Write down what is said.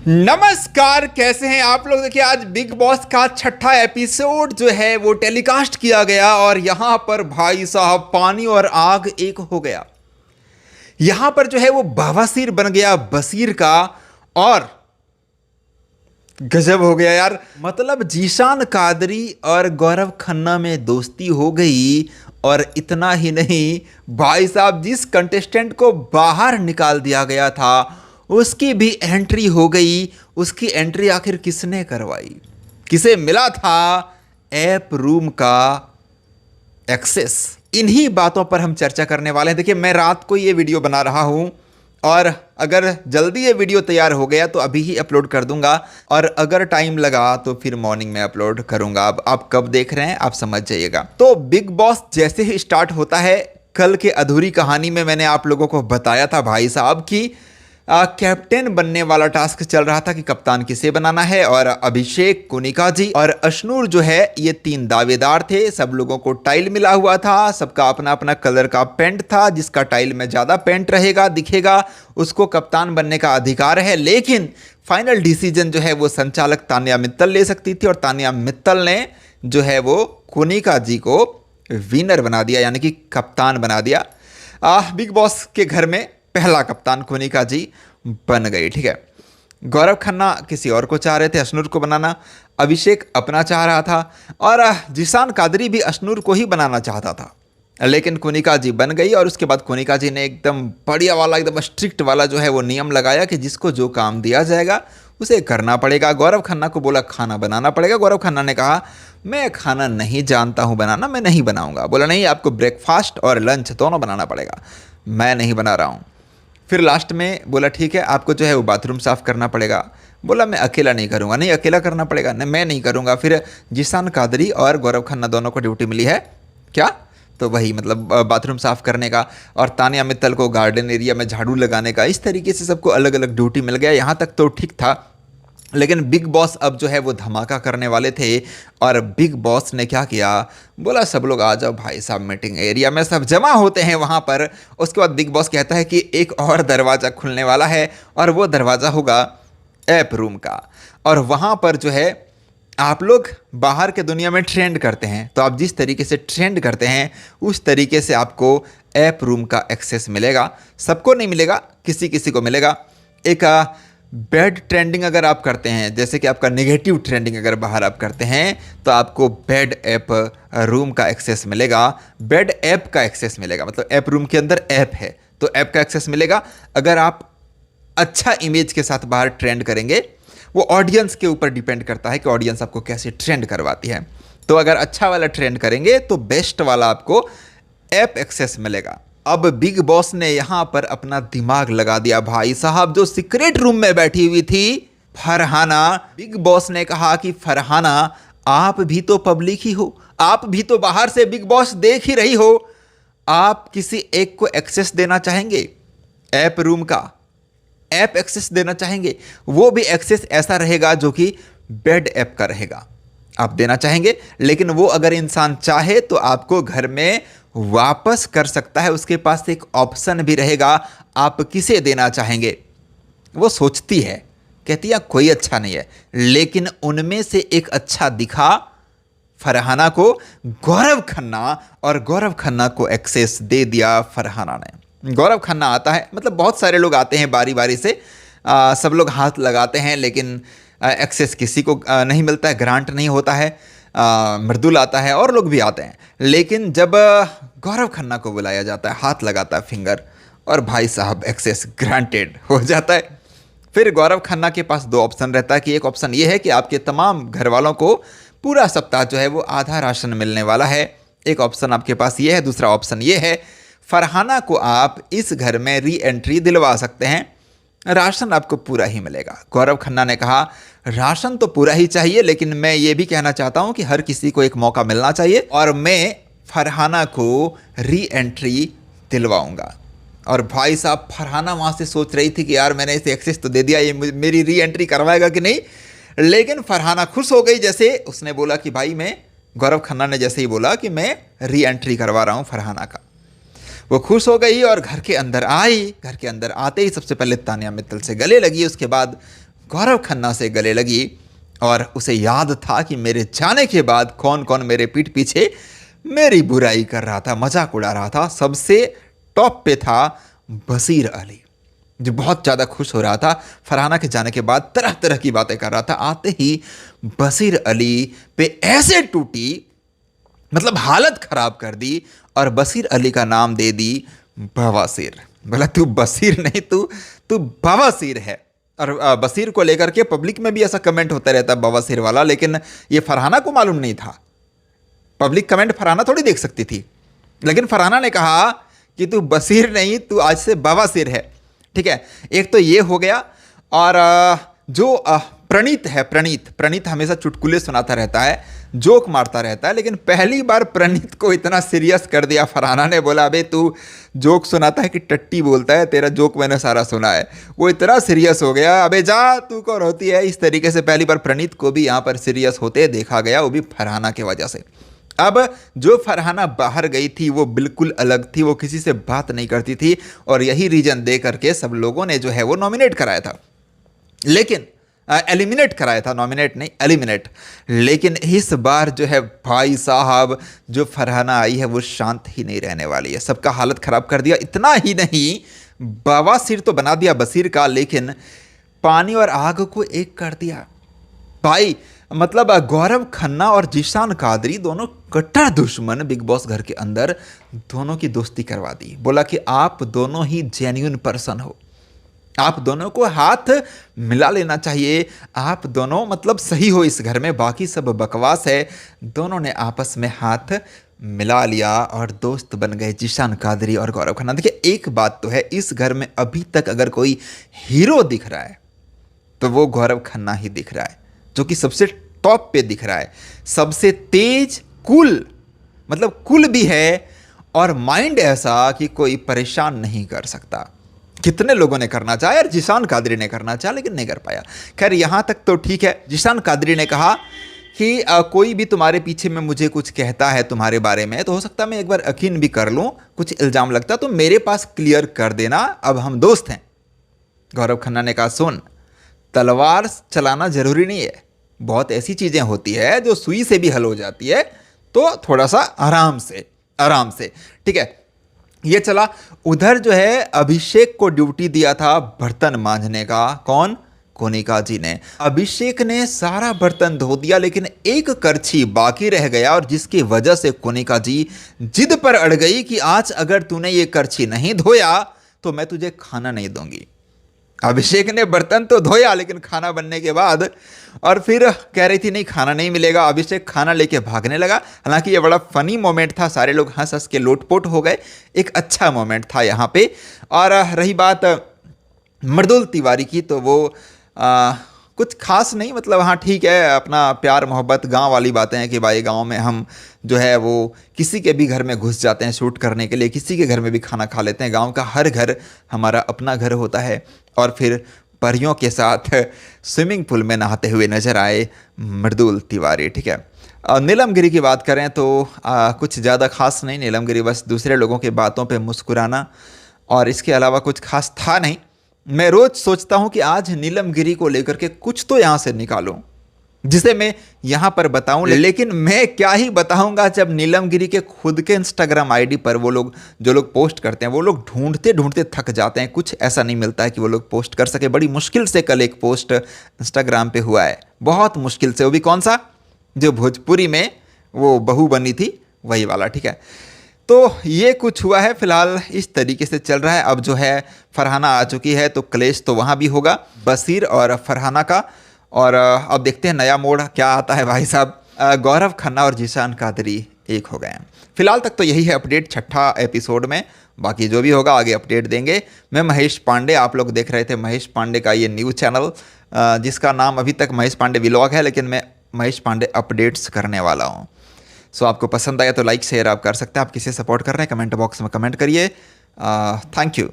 नमस्कार, कैसे हैं आप लोग। देखिए आज बिग बॉस का छठा एपिसोड जो है वो टेलीकास्ट किया गया और यहां पर भाई साहब पानी और आग एक हो गया। यहां पर जो है वो बवासीर बन गया बसीर का और गजब हो गया यार। मतलब जीशान कादरी और गौरव खन्ना में दोस्ती हो गई और इतना ही नहीं भाई साहब, जिस कंटेस्टेंट को बाहर निकाल दिया गया था उसकी भी एंट्री हो गई। उसकी एंट्री आखिर किसने करवाई, किसे मिला था ऐप रूम का एक्सेस, इन्हीं बातों पर हम चर्चा करने वाले हैं। देखिए मैं रात को ये वीडियो बना रहा हूं और अगर जल्दी ये वीडियो तैयार हो गया तो अभी ही अपलोड कर दूंगा और अगर टाइम लगा तो फिर मॉर्निंग में अपलोड करूंगा। अब आप कब देख रहे हैं आप समझ जाइएगा। तो बिग बॉस जैसे ही स्टार्ट होता है, कल के अधूरी कहानी में मैंने आप लोगों को बताया था भाई साहब कि कैप्टन बनने वाला टास्क चल रहा था कि कप्तान किसे बनाना है, और अभिषेक, कुनिका जी और अशनूर जो है ये तीन दावेदार थे। सब लोगों को टाइल मिला हुआ था, सबका अपना अपना कलर का पेंट था। जिसका टाइल में ज़्यादा पेंट रहेगा दिखेगा उसको कप्तान बनने का अधिकार है। लेकिन फाइनल डिसीजन जो है वो संचालक तान्या मित्तल ले सकती थी और तान्या मित्तल ने जो है वो कुनिका जी को विनर बना दिया, यानी कि कप्तान बना दिया। बिग बॉस के घर में पहला कप्तान कुनिका जी बन गई। ठीक है, गौरव खन्ना किसी और को चाह रहे थे, अशनूर को बनाना। अभिषेक अपना चाह रहा था और जीशान कादरी भी अशनूर को ही बनाना चाहता था, लेकिन कुनिका जी बन गई। और उसके बाद कुनिका जी ने एकदम बढ़िया वाला, एकदम स्ट्रिक्ट वाला जो है वो नियम लगाया कि जिसको जो काम दिया जाएगा उसे करना पड़ेगा। गौरव खन्ना को बोला खाना बनाना पड़ेगा। गौरव खन्ना ने कहा मैं खाना नहीं जानता हूँ बनाना, मैं नहीं बनाऊंगा। बोला नहीं, आपको ब्रेकफास्ट और लंच दोनों बनाना पड़ेगा, मैं नहीं बना रहा हूँ। फिर लास्ट में बोला ठीक है, आपको जो है वो बाथरूम साफ़ करना पड़ेगा। बोला मैं अकेला नहीं करूँगा। नहीं, अकेला करना पड़ेगा। नहीं, मैं नहीं करूँगा। फिर जीशान कादरी और गौरव खन्ना दोनों को ड्यूटी मिली है क्या, तो वही मतलब बाथरूम साफ़ करने का, और तान्या मित्तल को गार्डन एरिया में झाड़ू लगाने का। इस तरीके से सबको अलग अलग ड्यूटी मिल गया। यहाँ तक तो ठीक था, लेकिन बिग बॉस अब जो है वो धमाका करने वाले थे। और बिग बॉस ने क्या किया, बोला सब लोग आ जाओ भाई साहब, मीटिंग एरिया में सब जमा होते हैं वहाँ पर। उसके बाद बिग बॉस कहता है कि एक और दरवाज़ा खुलने वाला है और वो दरवाज़ा होगा ऐप रूम का। और वहाँ पर जो है आप लोग बाहर के दुनिया में ट्रेंड करते हैं, तो आप जिस तरीके से ट्रेंड करते हैं उस तरीके से आपको ऐप रूम का एक्सेस मिलेगा। सबको नहीं मिलेगा, किसी किसी को मिलेगा। एक बैड ट्रेंडिंग अगर आप करते हैं, जैसे कि आपका नेगेटिव ट्रेंडिंग अगर बाहर आप करते हैं, तो आपको बैड ऐप रूम का एक्सेस मिलेगा, बैड ऐप का एक्सेस मिलेगा। मतलब ऐप रूम के अंदर ऐप है तो ऐप का एक्सेस मिलेगा। अगर आप अच्छा इमेज के साथ बाहर ट्रेंड करेंगे, वो ऑडियंस के ऊपर डिपेंड करता है कि ऑडियंस आपको कैसे ट्रेंड करवाती है। तो अगर अच्छा वाला ट्रेंड करेंगे तो बेस्ट वाला आपको ऐप एक्सेस मिलेगा। अब बिग बॉस ने यहां पर अपना दिमाग लगा दिया भाई साहब। जो सीक्रेट रूम में बैठी हुई थी फरहाना, बिग बॉस ने कहा कि फरहाना आप भी तो पब्लिक ही हो, आप भी तो बाहर से बिग बॉस देख ही रही हो, आप किसी एक को एक्सेस देना चाहेंगे ऐप रूम का, ऐप एक्सेस देना चाहेंगे। वो भी एक्सेस ऐसा रहेगा जो कि बेड ऐप का रहेगा, आप देना चाहेंगे। लेकिन वो अगर इंसान चाहे तो आपको घर में वापस कर सकता है। उसके पास एक ऑप्शन भी रहेगा, आप किसे देना चाहेंगे। वो सोचती है, कहती है कोई अच्छा नहीं है, लेकिन उनमें से एक अच्छा दिखा फरहाना को, गौरव खन्ना, और गौरव खन्ना को एक्सेस दे दिया फरहाना ने। गौरव खन्ना आता है, मतलब बहुत सारे लोग आते हैं बारी बारी से, सब लोग हाथ लगाते हैं, लेकिन एक्सेस किसी को नहीं मिलता है, ग्रांट नहीं होता है। मृदुल आता है और लोग भी आते हैं, लेकिन जब गौरव खन्ना को बुलाया जाता है, हाथ लगाता है फिंगर, और भाई साहब एक्सेस ग्रांटेड हो जाता है। फिर गौरव खन्ना के पास दो ऑप्शन रहता है कि एक ऑप्शन ये है कि आपके तमाम घर वालों को पूरा सप्ताह जो है वो आधा राशन मिलने वाला है। एक ऑप्शन आपके पास ये है। दूसरा ऑप्शन ये है, फरहाना को आप इस घर में री एंट्री दिलवा सकते हैं, राशन आपको पूरा ही मिलेगा। गौरव खन्ना ने कहा राशन तो पूरा ही चाहिए, लेकिन मैं ये भी कहना चाहता हूं कि हर किसी को एक मौका मिलना चाहिए, और मैं फरहाना को री एंट्री दिलवाऊंगा। और भाई साहब फरहाना वहाँ से सोच रही थी कि यार मैंने इसे एक्सेस तो दे दिया, ये मेरी री एंट्री करवाएगा कि नहीं। लेकिन फरहाना खुश हो गई जैसे उसने बोला कि भाई मैं, गौरव खन्ना ने जैसे ही बोला कि मैं री एंट्री करवा रहा हूँ फरहाना का, वो खुश हो गई और घर के अंदर आई। घर के अंदर आते ही सबसे पहले तान्या मित्तल से गले लगी, उसके बाद गौरव खन्ना से गले लगी और उसे याद था कि मेरे जाने के बाद कौन कौन मेरे पीठ पीछे मेरी बुराई कर रहा था, मजाक उड़ा रहा था। सबसे टॉप पे था बशीर अली, जो बहुत ज़्यादा खुश हो रहा था फरहाना के जाने के बाद, तरह तरह की बातें कर रहा था। आते ही बशीर अली पे ऐसे टूटी, मतलब हालत खराब कर दी और बशीर अली का नाम दे दी बवासीर। बोला तू बशीर नहीं, तू बवासीर है। और बशीर को लेकर के पब्लिक में भी ऐसा कमेंट होता रहता है बवासीर वाला, लेकिन ये फरहाना को मालूम नहीं था। पब्लिक कमेंट फरहाना थोड़ी देख सकती थी, लेकिन फरहाना ने कहा कि तू बशीर नहीं, तू आज से बवासीर है। ठीक है, एक तो ये हो गया। और जो प्रणीत है, प्रणीत हमेशा चुटकुले सुनाता रहता है, जोक मारता रहता है, लेकिन पहली बार प्रणीत को इतना सीरियस कर दिया फरहाना ने। बोला अबे तू जोक सुनाता है कि टट्टी बोलता है, तेरा जोक मैंने सारा सुना है। वो इतना सीरियस हो गया, अबे जा तू कौन होती है, इस तरीके से पहली बार प्रणीत को भी यहाँ पर सीरियस होते देखा गया, वो भी फरहाना की वजह से। अब जो फरहाना बाहर गई थी वो बिल्कुल अलग थी, वो किसी से बात नहीं करती थी और यही रीजन दे करके सब लोगों ने जो है वो नॉमिनेट कराया था, लेकिन एलिमिनेट कराया था, नॉमिनेट नहीं एलिमिनेट। लेकिन इस बार जो है भाई साहब, जो फरहाना आई है वो शांत ही नहीं रहने वाली है, सबका हालत ख़राब कर दिया। इतना ही नहीं, बवासीर तो बना दिया बशीर का, लेकिन पानी और आग को एक कर दिया भाई। मतलब गौरव खन्ना और जीशान कादरी दोनों कट्टर दुश्मन बिग बॉस घर के अंदर, दोनों की दोस्ती करवा दी। बोला कि आप दोनों ही जेन्युइन पर्सन हो, आप दोनों को हाथ मिला लेना चाहिए, आप दोनों मतलब सही हो इस घर में, बाकी सब बकवास है। दोनों ने आपस में हाथ मिला लिया और दोस्त बन गए जीशान कादरी और गौरव खन्ना। देखिए एक बात तो है, इस घर में अभी तक अगर कोई हीरो दिख रहा है तो वो गौरव खन्ना ही दिख रहा है, जो कि सबसे टॉप पे दिख रहा है, सबसे तेज, कूल, मतलब कूल भी है और माइंड ऐसा कि कोई परेशान नहीं कर सकता। कितने लोगों ने करना चाहा यार, जीशान कादरी ने करना चाहा लेकिन नहीं कर पाया। खैर यहाँ तक तो ठीक है। जीशान कादरी ने कहा कि कोई भी तुम्हारे पीछे में मुझे कुछ कहता है तुम्हारे बारे में, तो हो सकता है मैं एक बार यकीन भी कर लूँ, कुछ इल्ज़ाम लगता तो मेरे पास क्लियर कर देना, अब हम दोस्त हैं। गौरव खन्ना ने कहा सुन, तलवार चलाना ज़रूरी नहीं है, बहुत ऐसी चीज़ें होती है जो सुई से भी हल हो जाती है, तो थोड़ा सा आराम से। ठीक है, ये चला। उधर जो है अभिषेक को ड्यूटी दिया था बर्तन मांजने का। कौन? कोनिका जी ने। अभिषेक ने सारा बर्तन धो दिया, लेकिन एक करछी बाकी रह गया, और जिसकी वजह से कोनिका जी जिद पर अड़ गई कि आज अगर तूने ये करछी नहीं धोया तो मैं तुझे खाना नहीं दूंगी। अभिषेक ने बर्तन तो धोया, लेकिन खाना बनने के बाद, और फिर कह रही थी नहीं खाना नहीं मिलेगा। अभिषेक खाना लेके भागने लगा। हालांकि ये बड़ा फनी मोमेंट था, सारे लोग हंस हंस के लोटपोट हो गए, एक अच्छा मोमेंट था यहाँ पे। और रही बात मर्दुल तिवारी की, तो वो कुछ खास नहीं, मतलब हाँ ठीक है, अपना प्यार मोहब्बत गांव वाली बातें हैं कि भाई गांव में हम जो है वो किसी के भी घर में घुस जाते हैं शूट करने के लिए, किसी के घर में भी खाना खा लेते हैं। गांव का हर घर हमारा अपना घर होता है। और फिर परियों के साथ स्विमिंग पूल में नहाते हुए नजर आए मर्दुल तिवारी। ठीक है, नीलम गिरी की बात करें तो कुछ ज़्यादा खास नहीं। नीलम गिरी बस दूसरे लोगों के बातों पे मुस्कुराना, और इसके अलावा कुछ खास था नहीं। मैं रोज सोचता हूं कि आज नीलम गिरी को लेकर के कुछ तो यहां से निकालूं जिसे मैं यहां पर बताऊं, लेकिन मैं क्या ही बताऊंगा जब नीलम गिरी के खुद के इंस्टाग्राम आईडी पर वो लोग जो लोग पोस्ट करते हैं वो लोग ढूंढते ढूंढते थक जाते हैं, कुछ ऐसा नहीं मिलता है कि वो लोग पोस्ट कर सके। बड़ी मुश्किल से कल एक पोस्ट इंस्टाग्राम पे हुआ है, बहुत मुश्किल से, वो भी कौन सा, जो भोजपुरी में वो बहू बनी थी वही वाला। ठीक है, तो ये कुछ हुआ है, फिलहाल इस तरीके से चल रहा है। अब जो है फरहाना आ चुकी है तो क्लेश तो वहाँ भी होगा बशीर और फरहाना का। और अब देखते हैं नया मोड़ क्या आता है भाई साहब। गौरव खन्ना और जीशान कादरी एक हो गए हैं। फिलहाल तक तो यही है अपडेट 6ठा एपिसोड में, बाकी जो भी होगा आगे अपडेट देंगे। मैं महेश पांडे, आप लोग देख रहे थे महेश पांडे का ये न्यूज़ चैनल, जिसका नाम अभी तक महेश पांडे व्लॉग है, लेकिन मैं महेश पांडे अपडेट्स करने वाला हूँ। सो आपको पसंद आया तो लाइक शेयर आप कर सकते हैं। आप किसे सपोर्ट कर रहे हैं कमेंट बॉक्स में कमेंट करिए। Thank you.